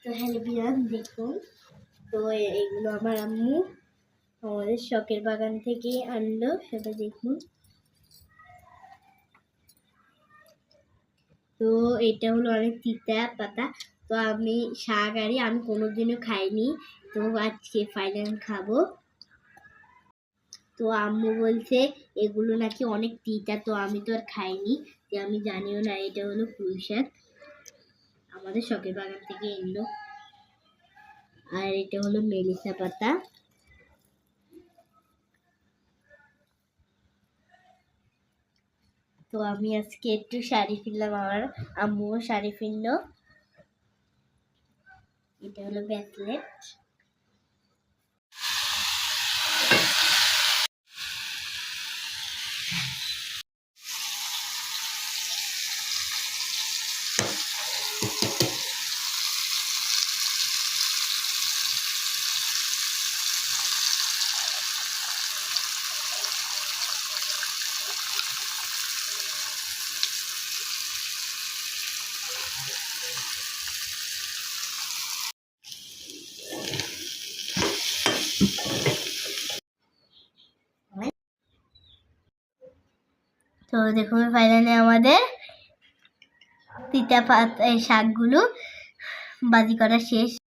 তো হ্যালো বিয়ান দেখুন, তো এগুলো আমার আম্মু আমাদের শখের বাগান থেকে আনলো, সেটা দেখুন। তো এটা হলো অনেক তিতা পাতা। তো আমি শাক আমি কোনোদিনও খাইনি, তো আজকে ফাইনাল খাবো। তো আম্মু বলছে এগুলো নাকি অনেক তিতা, তো আমি তো আর খাইনি, যে আমি জানিও না। এটা হলো পুঁই শাক, আমাদের শখের বাগান থেকে এলো। আর এটা হলো মেলিসা পাতা। তো আমি আজকে একটু শাড়ি ফিরলাম, আমার আম্মুও শাড়ি ফিরলো। এটা হলো ব্যাসলেট। তো দেখুন ফাইনালি আমাদের তিতা পাতা শাকগুলো বাজি করা শেষ।